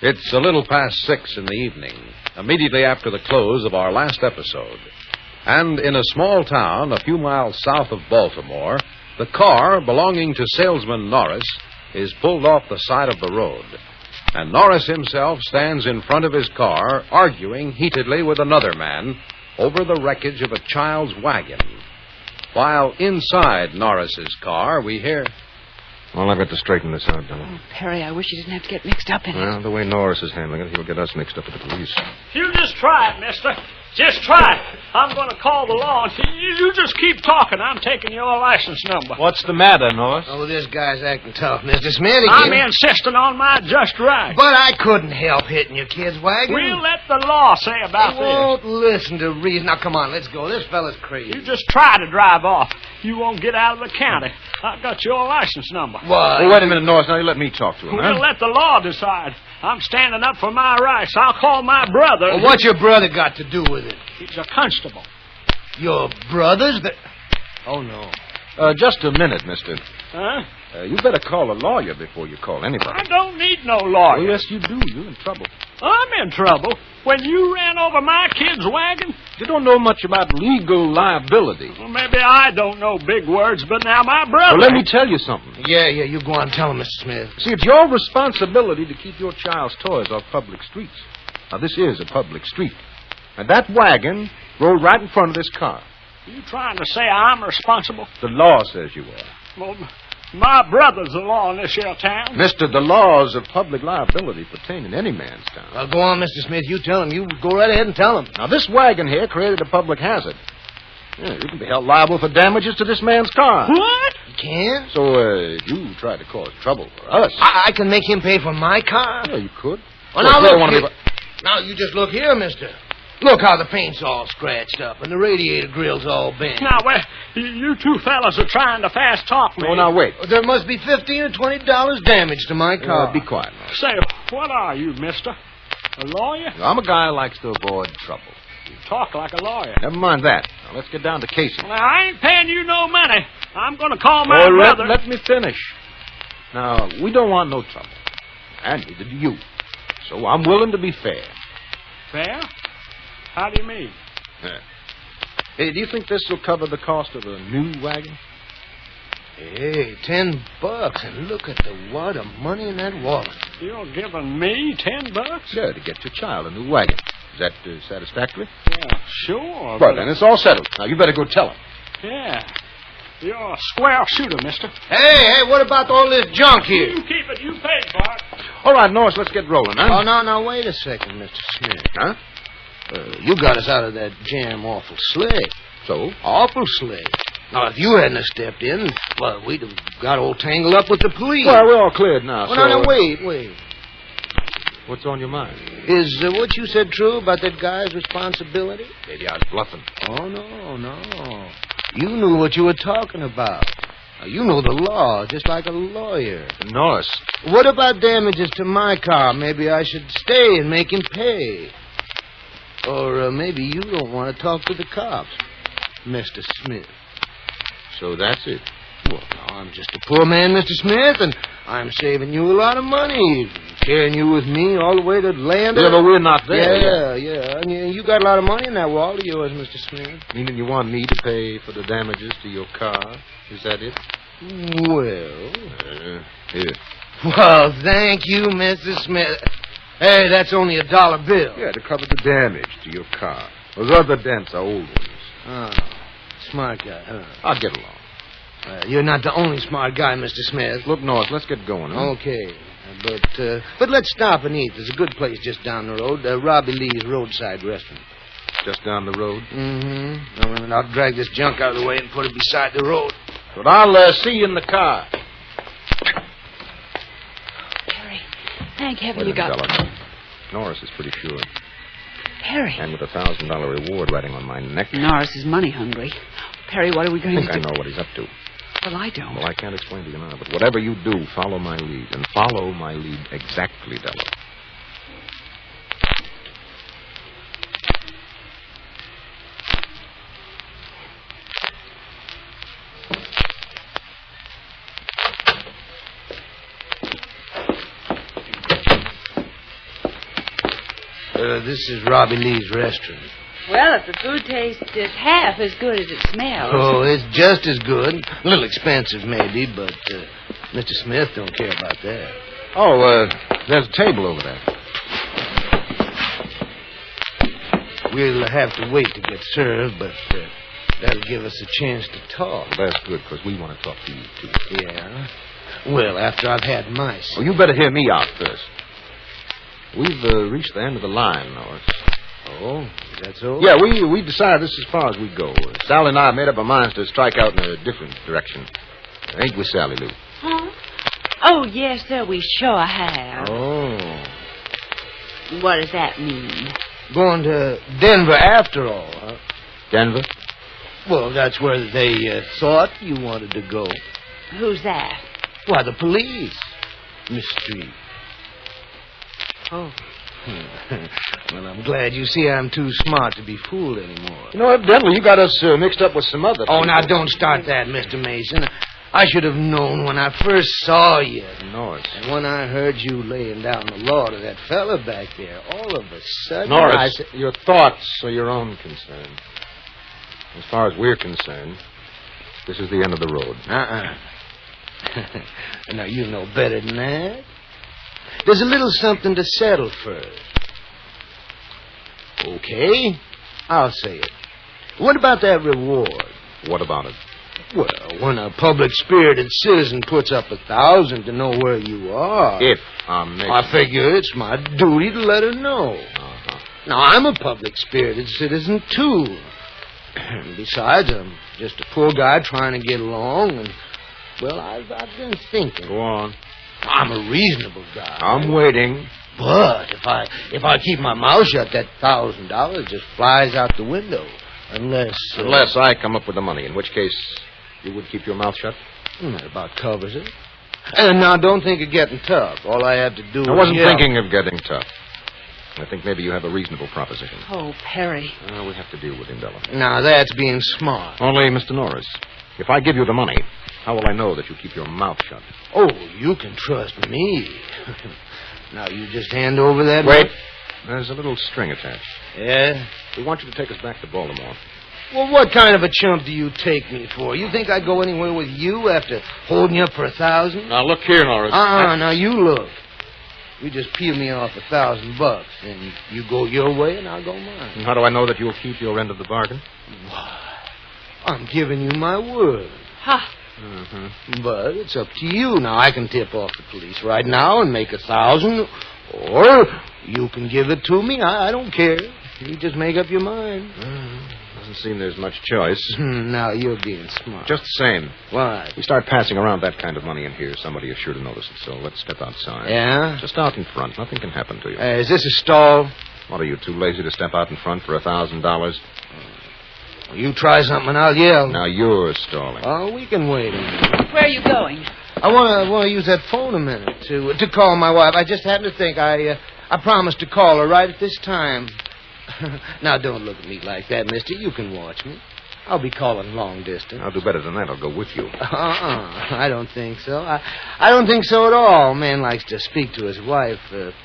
It's a little past 6 in the evening, immediately after the close of our last episode. And in a small town a few miles south of Baltimore, the car belonging to salesman Norris is pulled off the side of the road. And Norris himself stands in front of his car, arguing heatedly with another man over the wreckage of a child's wagon. While inside Norris's car, we hear... Well, I've got to straighten this out, Della. Oh, Perry, I wish you didn't have to get mixed up in it. Well, the way Norris is handling it, he'll get us mixed up with the police. You just try it, mister. Just try it. I'm going to call the law. You just keep talking. I'm taking your license number. What's the matter, Norris? Oh, this guy's acting tough, Mr. Smith again. I'm insisting on my just right. But I couldn't help hitting your kid's wagon. We'll let the law say about He won't listen to reason. Now, come on, let's go. This fella's crazy. You just try to drive off. You won't get out of the county. I've got your license number. What? Well, wait a minute, Norris. Now you let me talk to him, We'll let the law decide. I'm standing up for my rights. I'll call my brother. Well, what's your brother got to do with it? He's a constable. Your brother's the... Oh, no. Just a minute, mister. Huh? You better call a lawyer before you call anybody. I don't need no lawyer. Oh, yes, you do. You're in trouble. I'm in trouble. When you ran over my kid's wagon? You don't know much about legal liability. Well, maybe I don't know big words, but now my brother... Well, let me tell you something. Yeah, you go on and tell him, Mr. Smith. See, it's your responsibility to keep your child's toys off public streets. Now, this is a public street. And that wagon rolled right in front of this car. You trying to say I'm responsible? The law says you are. Well, my brother's the law in this here town. Mister, the laws of public liability pertain in any man's town. Well, go on, Mr. Smith. You tell him. You go right ahead and tell him. Now, this wagon here created a public hazard. Yeah, you can be held liable for damages to this man's car. What? You can? So, if you try to cause trouble for us... I can make him pay for my car? Yeah, you could. Well, now, look here. Now, you just look here, mister. Look how the paint's all scratched up and the radiator grill's all bent. Now, well, you two fellas are trying to fast talk me. Oh, now, wait. There must be $15 or $20 damage to my car. Be quiet, Norris. Say, what are you, mister? A lawyer? I'm a guy who likes to avoid trouble. You talk like a lawyer. Never mind that. Now, let's get down to casing. Now, I ain't paying you no money. I'm going to call my brother. Let me finish. Now, we don't want no trouble. And neither do you. So I'm willing to be fair. Fair? How do you mean? Hey, do you think this will cover the cost of a new wagon? Hey, $10. And look at the wad of money in that wallet. You're giving me $10? Yeah, to get your child a new wagon. Is that satisfactory? Yeah, sure. Well, then it's all settled. Now, you better go tell him. Yeah. You're a square shooter, mister. Hey, what about all this junk here? You keep it. You paid for it. All right, Norris, let's get rolling, huh? Oh, no, wait a second, Mr. Smith. Huh? You got us out of that jam awful slick. So? Awful slick. Now, if you hadn't have stepped in, well, we'd have got all tangled up with the police. Well, we're all cleared now, Well, so... no, wait. What's on your mind? Is what you said true about that guy's responsibility? Maybe I was bluffing. Oh, no. You knew what you were talking about. Now, you know the law, just like a lawyer. Norris. What about damages to my car? Maybe I should stay and make him pay. Or maybe you don't want to talk to the cops, Mr. Smith. So that's it. Well, I'm just a poor man, Mr. Smith, and I'm saving you a lot of money. Carrying you with me all the way to land. Yeah, but we're not there. Yeah. And you got a lot of money in that wallet of yours, Mr. Smith. Meaning you want me to pay for the damages to your car? Is that it? Well. Here. Well, thank you, Mr. Smith. Hey, that's only $1 bill. Yeah, to cover the damage to your car. Those other dents are old ones. Oh, smart guy, huh? I'll get along. You're not the only smart guy, Mr. Smith. Look, Norris, let's get going, huh? Okay. But let's stop and eat. There's a good place just down the road, Robbie Lee's roadside restaurant. Just down the road? Mm-hmm. And I'll drag this junk out of the way and put it beside the road. But I'll see you in the car. Perry, thank heaven you got... Fella. Norris is pretty sure. Perry. And with a $1,000 reward riding on my neck. Norris is money hungry. Perry, what are we going to do? I know what he's up to. Well, I don't. Well, I can't explain to you now, but whatever you do, follow my lead. And follow my lead exactly, Della. this is Robbie Lee's restaurant. Well, if the food tastes just half as good as it smells. Oh, it's just as good. A little expensive, maybe, but Mr. Smith don't care about that. Oh, there's a table over there. We'll have to wait to get served, but that'll give us a chance to talk. Well, that's good, because we want to talk to you, too. Yeah? Well, after I've had my say. Oh, you better hear me out first. We've reached the end of the line, Norris. Oh, is that so? Yeah, we decided this is as far as we go. Sally and I have made up our minds to strike out in a different direction. Ain't we, Sally Lou? Huh? Oh, yes, sir, we sure have. Oh. What does that mean? Going to Denver after all, huh? Denver? Well, that's where they thought you wanted to go. Who's that? Why, the police, Miss Street. Oh. Well, I'm glad you see I'm too smart to be fooled anymore. You know, evidently you got us mixed up with some other Oh, people. now, don't start that, Mr. Mason. I should have known when I first saw you. Norris. And when I heard you laying down the law to that fella back there, all of a sudden... Norris, your thoughts are your own concern. As far as we're concerned, this is the end of the road. Now, you know better than that. There's a little something to settle first. Okay, I'll say it. What about that reward? What about it? Well, when a public-spirited citizen puts up 1,000 to know where you are... If I'm making... I figure it's my duty to let her know. Uh-huh. Now, I'm a public-spirited citizen, too. Besides, I'm just a poor guy trying to get along, and, well, I've been thinking. Go on. I'm a reasonable guy. I'm waiting. But if I keep my mouth shut, that $1,000 just flies out the window. Unless I come up with the money, in which case you would keep your mouth shut? That about covers it. And now, don't think of getting tough. All I have to do I wasn't thinking of getting tough. I think maybe you have a reasonable proposition. Oh, Perry. We have to deal with him, Della. Now, that's being smart. Only, Mr. Norris, if I give you the money, how will I know that you keep your mouth shut? Oh, you can trust me. Now, you just hand over that... Wait. There's a little string attached. Yeah? We want you to take us back to Baltimore. Well, what kind of a chump do you take me for? You think I'd go anywhere with you after holding you up for 1,000? Now, look here, Norris. Now you look. You just peel me off $1,000, and you go your way, and I'll go mine. And how do I know that you'll keep your end of the bargain? Why, I'm giving you my word. Ha! Mm-hmm. But it's up to you. Now, I can tip off the police right now and make 1,000, or you can give it to me. I don't care. You just make up your mind. Doesn't seem there's much choice. Now, you're being smart. Just the same. Why? If we start passing around that kind of money in here, somebody is sure to notice it, so let's step outside. Yeah? Just out in front. Nothing can happen to you. Is this a stall? What, are you too lazy to step out in front for $1,000? You try something and I'll yell. Now you're stalling. Oh, we can wait a minute. Where are you going? I want to use that phone a minute to call my wife. I just happened to think I promised to call her right at this time. Now, don't look at me like that, mister. You can watch me. I'll be calling long distance. I'll do better than that. I'll go with you. I don't think so. I don't think so at all. A man likes to speak to his wife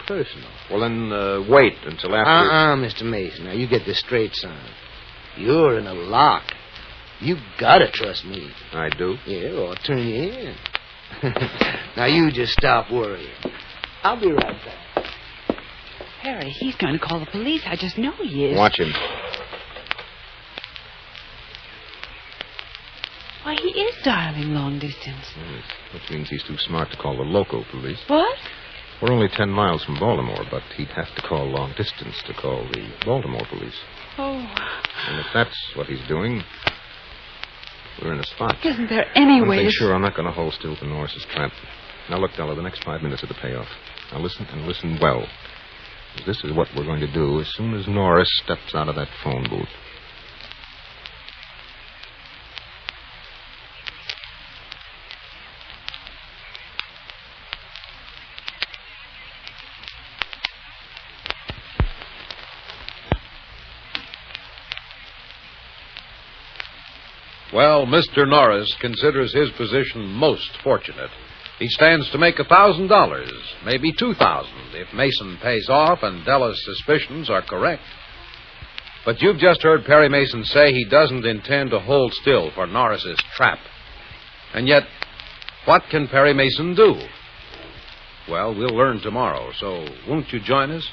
personal. Well, then wait until after... Mr. Mason. Now, you get this straight, son. You're in a lock. You gotta trust me. I do? Yeah, or I'll turn you in. Now, you just stop worrying. I'll be right back. Perry, he's going to call the police. I just know he is. Watch him. Why, he is dialing long distance. Yes, which means he's too smart to call the local police. What? We're only 10 miles from Baltimore, but he'd have to call long distance to call the Baltimore police. Oh. And if that's what he's doing, we're in a spot. Isn't there any One way thing to... sure, I'm not going to hold still for Norris's trap. Now, look, Della, the next 5 minutes are the payoff. Now, listen, and listen well. This is what we're going to do as soon as Norris steps out of that phone booth. Well, Mr. Norris considers his position most fortunate. He stands to make $1,000, maybe $2,000, if Mason pays off and Della's suspicions are correct. But you've just heard Perry Mason say he doesn't intend to hold still for Norris's trap. And yet, what can Perry Mason do? Well, we'll learn tomorrow, so won't you join us?